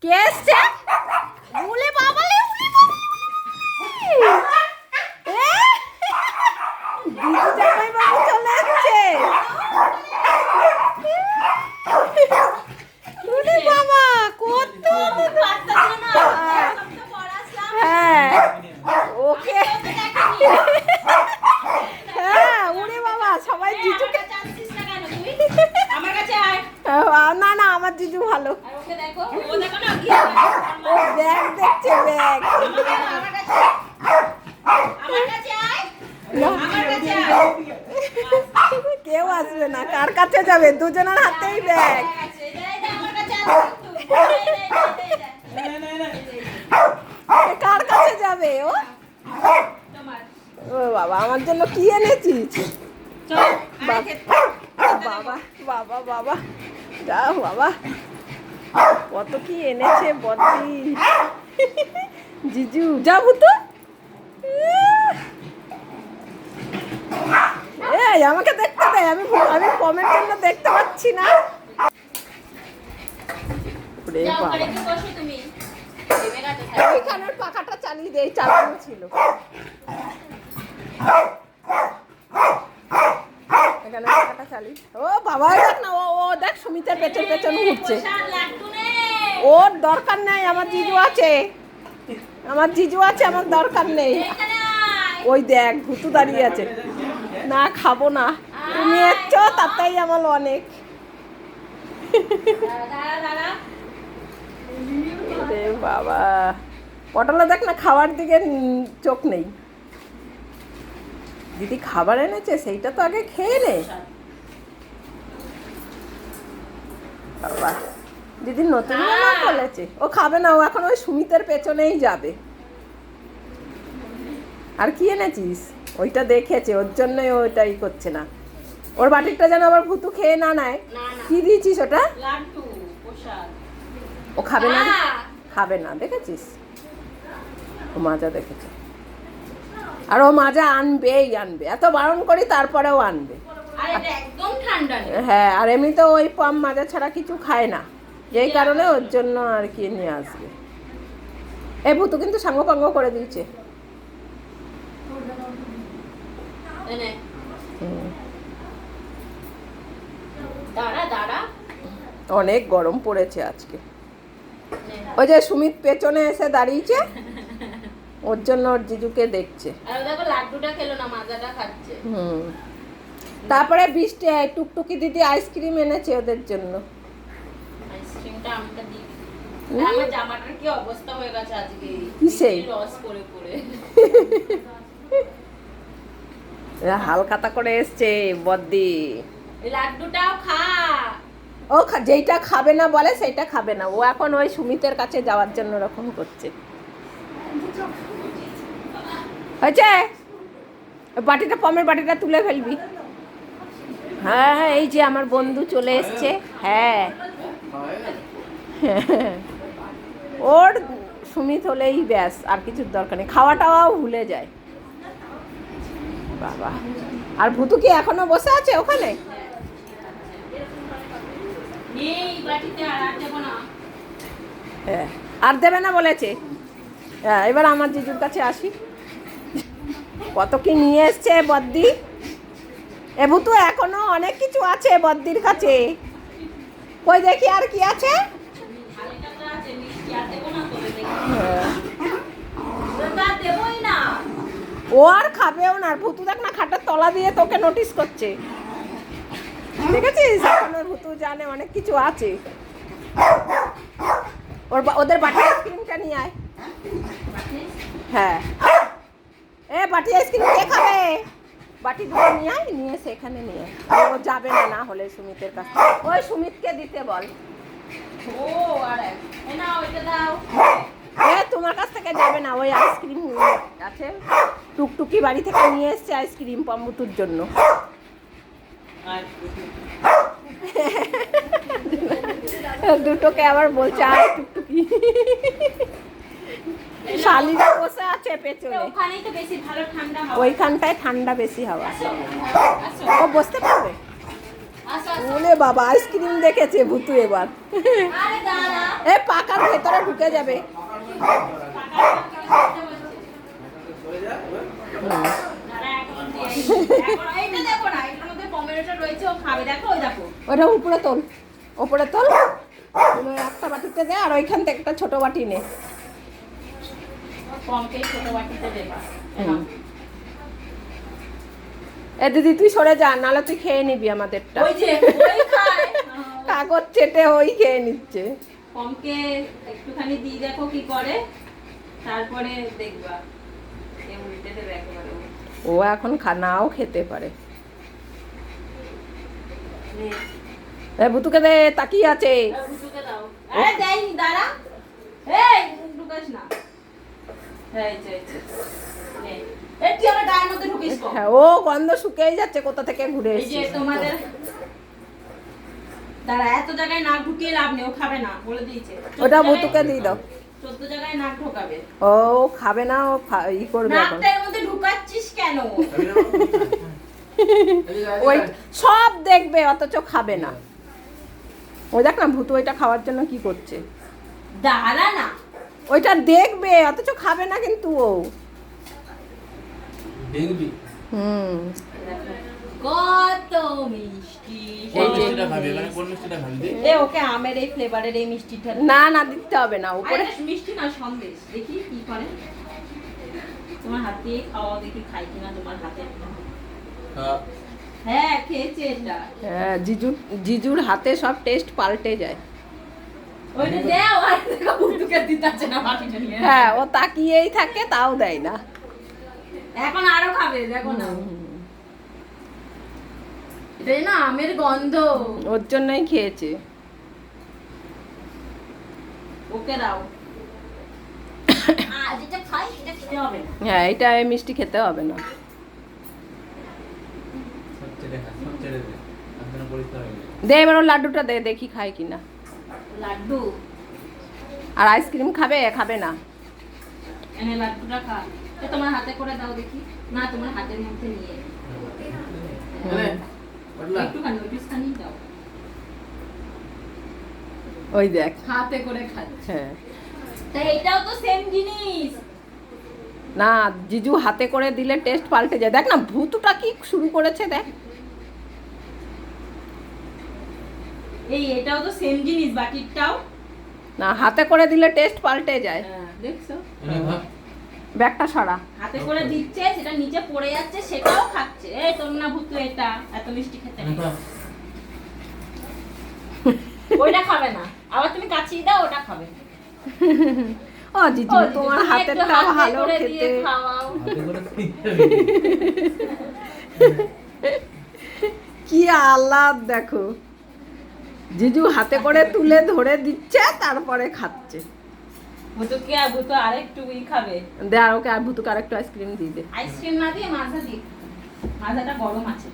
কে এসছে? ওলে বাবা লে, দিদি জামাই বাবু চলে এসছে। ওলে বাবা কত হ্যাঁ ওকে হ্যাঁ ওরে বাবা সবাই জিজুকে না না আমার জিজু ভালো। ও ব্যাগ দেখছে ব্যাগ। কেউ আসবে না, কার কাছে যাবে? দুজনের হাতেই ব্যাগ। কার কাছে যাবে ও? ও বাবা আমার জন্য কি এনেছিস? বাবা বাবা বাবা যা বাবা কত কি এনেছে বদ্দি জিজু। যাবো তো এই আমাকে দেখতে দে, আমি কমের জন্য দেখতে পাচ্ছি না। ওইখানের পাখাটা চালিয়ে দে, চালানো ছিল এখানে পাখাটা চালিয়ে। ও বাবা দেখ না, ও দেখ সুমিতের পেছন পেছন ঘুরছে। ওর দরকার নেই, আমার জিজু আছে, আমার জিজু আছে, আমার দরকার নেই। ওই দেখ ভুতু দাঁড়িয়ে আছে। না খাবো না, তুমি এসছো তাতেই আমার অনেক। রে বাবা পটলা দেখ না, খাওয়ার দিকে চোখ নেই। দিদি খাবার এনেছে সেইটা তো আগে খেয়ে নে বাবা। দিদি নতুন রান্না বলেছে ও খাবে না, ও এখন ওই সুমিতের পেছনেই যাবে। আর কি এনেছিস? ওইটা দেখেছে ওর জন্যই ওইটাই করছে না। ওর বাটিরটা যেন আবার ভুতু খেয়ে না নেয়। কি দিয়েছিস ওটা? ও খাবে না, খাবে না দেখেছিস? ও মাজা দেখেছে, আর ও মাজা আনবেই আনবে, এত বারণ করি তারপরেও আনবে। হ্যাঁ আর এমনিতে ওই পাম মাজা ছাড়া কিছু খায় না, যেই কারণে ওর জন্য আর কি নিয়ে আসবে। এ ভুতু কিন্তু সাঙ্গ পাঙ্গ করে দিয়েছে। অনেক গরম পড়েছে আজকে। ওই যে সুমিত পেছনে এসে দাঁড়িয়েছে, ওর জন্য ওর জিজুকে দেখছে। তারপরে বৃষ্টি টুকটুকি দিদি আইসক্রিম এনেছে ওদের জন্য। হালকাতা করে এসছে বদ্দি। লাড্ডুটাও খা। ও যেইটা খাবে না বলে সেইটা খাবে না, ও এখন ওই সুমিতের কাছে যাওয়ার জন্য এরকম করছে। হয়েছে বাটিটা, পমের বাটিটা তুলে ফেলবি। হ্যাঁ এই যে আমার বন্ধু চলে এসছে। হ্যাঁ ওর সুমিত হলেই ব্যাস, আর কিছুর দরকার নেই, খাওয়াটাও ভুলে যায় বাবা। আর ভুতু কি এখনো বসে আছে ওখানে? হ্যাঁ আর দেবে না বলেছে। হ্যাঁ এবার আমার জিজুর কাছে আসি। কত কি নিয়ে এসছে বদ্দি। এ ভুতু এখনো অনেক কিছু আছে বদ্দির কাছে। কই দেখি আর কি আছে। ও আর খাবেও না। ভুতু দেখ না খাটের তলা দিয়ে তোকে নোটিস করছে, দেখেছিস? এখন ওর ভুতু জানে অনেক কিছু আছে। ওদের বাটি আইসক্রিমটা নিয়ে আয়। হ্যাঁ এ বাটি আইসক্রিম কে খাবে? বাটি দুটো নিয়ে আয়, নিয়ে সেখানে নিয়ে আয়। ও যাবে না, না হলে সুমিতের কাছে, ওই সুমিতকে দিতে বল। তোমার কাছ থেকে যাবে না, ওই আইসক্রিম আছে টুকটুকি বাড়ি থেকে নিয়ে এসছে আইসক্রিম পম্বুতুর জন্য। দুটোকে আবার বলছে আয় টুকটুকি। শালিরা বসে আছে পেছনে, ওইখানটায় ঠান্ডা বেশি হাওয়া। ও বসতে পারবে? বলে বাবা আইসক্রিম দেখেছে ভুতু এবার। এ পাকার ভেতরে ঢুকে যাবে। ওটা উপরে তোল, ওপরে তোল, একটা বাটিতে দে আর ওইখান থেকে একটা ছোট বাটি নে। এ দিদি তুই সরে যা, নাহলে তুই খেয়ে নিবি আমাদেরটা। কাগজ চেটে ওই খেয়ে নিচ্ছে। পমকে একটুখানি দিয়ে দেখো কি করে, তারপরে দেখবা উল্টে দেবে একেবারে। ও এখন নাও খেতে পারে। ভুতুকে দে, তাকিয়ে আছে। ভুতুকে দাও। আরে দেইনি, দাঁড়া। এই ঢুকাস না। এই যে নে। এই তুই আমার গায়ের মধ্যে ঢুকিস তো। হ্যাঁ, ও গন্ধ শুকিয়ে যাচ্ছে, কোথা থেকে ঘুরে এসেছে। এই যে তোমাদের দাঁড়া, এত জায়গায় নাক ঢুকিয়ে লাভ নেই, ও খাবে না বলে দিয়েছে। ওটা ভুতুকে দিয়ে দাও। 14 জায়গায় নাক ঢোকাবে। ও খাবে না, ও ই করবে এখন। নাকটার মধ্যে ঢুকাচ্ছিস কেন? ওই সব দেখবে অথচ খাবে না। ওই দেখ না ভূত ওইটা খাওয়ার জন্য কি করছে। দাঁড়া না, ওইটা দেখবে অথচ খাবে না কিন্তু ও দেখবি। কত মিষ্টি। কোন মিষ্টিটা খাবি? মানে কোন মিষ্টিটা খাবি? এ ওকে আমের এই ফ্লেভারের এই মিষ্টিটা না না দিতে হবে না, উপরে মিষ্টি না সন্দেশ। দেখি কি করে, তোমার হাত দিয়ে খাওয়া, দেখি খাই কিনা তোমার হাতে। হ্যাঁ খেয়েছে এটা। হ্যাঁ, জিজুর হাতে সব টেস্ট পাল্টে যায়। ওইটা দাও, আর দেখো বুটুকে দিতাছে না বাটিটা নিয়ে। হ্যাঁ, ও তাকিয়েই থাকে, তাও দেয় না। এখন আরো খাবে, দেখো না। এটা না আমের গন্ধ, ওর জন্যই খেয়েছে। ওকে দাও। যেটা খাই সেটা খেতে হবে না। হ্যাঁ, এটা মিষ্টি খেতে হবে না। দে এবার ওর লাড্ডুটা দে, দেখি খায় কিনা। লাড্ডু আর আইসক্রিম খাবে? খাবে না। এনে লাড্ডুটা খা। তো তোমার হাতে করে দাও দেখি। না, তোমার হাতের মধ্যে নিয়ে একটুখানি ওই পিসখানি দাও। ওই দেখ হাতে করে খাচ্ছে। হ্যাঁ, তাই এটাও তো সেম জিনিস। না জিজু হাতে করে দিলে টেস্ট পাল্টে যায়। দেখ না ভূতুটা কি শুরু করেছে, দেখ। এটাও তো সেম জিনিস, বাকিটাও না, হাতে করে দিলে টেস্ট পাল্টে যায়। হ্যাঁ, দেখছো? ব্যাগটা সরা। হাতে করে দিচ্ছে, সেটা নিচে পড়ে যাচ্ছে, সেটাও খাচ্ছে। এই তোর না ভূতু, এটা এত মিষ্টি খেতে নেই। ওইটা খাবে না, আবার তুমি কাচিয়ে দাও, ওটা খাবে। ও জিজু তোমার হাতেরটা ভালো খেতে। খাওয়াও। কি আহ্লাদ দেখো, জিজু হাতে করে তুলে ধরে দিচ্ছে, তারপরে খাচ্ছে। ভূতুকে আর ভূতু আরেকটু খাবে। দে আর ওকে, আর ভূতুকে আরেকটু আইসক্রিম দিয়ে দে। আইসক্রিম না দিয়ে মাজা দিয়ে, মাজাটা গরম আছে।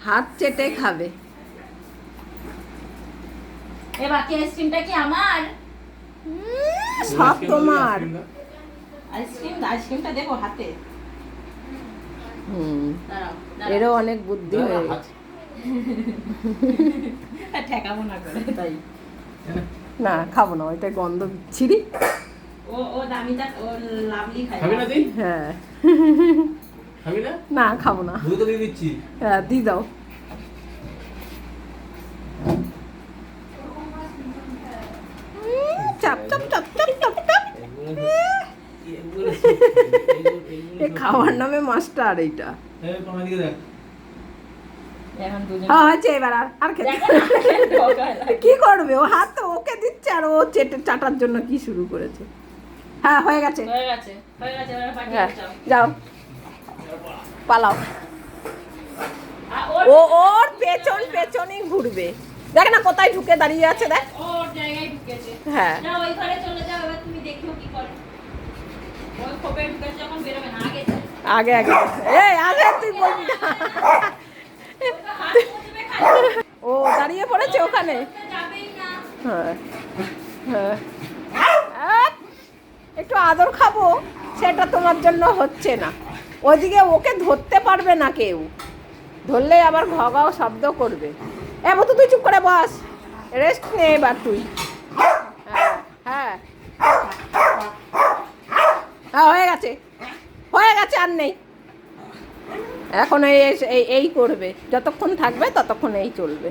হাত চেটে খাবে। এ বাকি আইসক্রিমটা কি আমার? সব তোমার। আইসক্রিমটা দেবো হাতে। দাঁড়াও, এরও অনেক বুদ্ধি হয়ে গেছে। ঠেকাবো না করে তাই। না খাবো না, ওইটা গন্ধ বিচ্ছিরি। ও দামিটা, ও লাভলি খায়। খাবি না তুই? হ্যাঁ, খাবি না? না খাবো না। দুধ তো দিয়ে দিচ্ছি। হ্যাঁ, দি দাও। চাপ চাপ চাপ চাপ চাপ চাপ। এ খাওয়ার নামে মাস্টার এইটা। এই তোমার দিকে দেখ। এখন দুজন হ্যাঁ হয়েছে, এবার আর খেতে কি করবে? ও হাত তো ওকে দিচ্ছে, আর ও চাটার জন্য কি শুরু করেছে। হ্যাঁ হয়ে গেছে, হয়ে গেছে, এবার পাঠিয়ে হ্যাঁ দাও। যাও পালাও। ও ওর পেছন পেছনই ঘুরবে। দেখ না কোথায় ঢুকে দাঁড়িয়ে আছে, দেখ। ওর জায়গায় ঢুকেছে। হ্যাঁ, না ওই ঘরে চলে যাও, এবার তুমি দেখিও কি করে। ওই খোপে ঢুকেছে, যখন বেরোবে না, আগে যাও। আগে আগে এই আগে তুই বলবি না। হাত মুছবে খালি। ও দাঁড়িয়ে পড়েছে ওখানে। যাবেই না। হ্যাঁ হ্যাঁ, একটু আদর খাবো, সেটা তোমার জন্য হচ্ছে না। ওদিকে ওকে ধরতে পারবে না কেউ। ধরলেই আবার ঘ ঘ শব্দ করবে। তো তুই চুপ করে বস, রেস্ট নে এবার তুই। হ্যাঁ হয়ে গেছে, হয়ে গেছে, আর নেই। এখন এই করবে, যতক্ষণ থাকবে ততক্ষণ এই চলবে।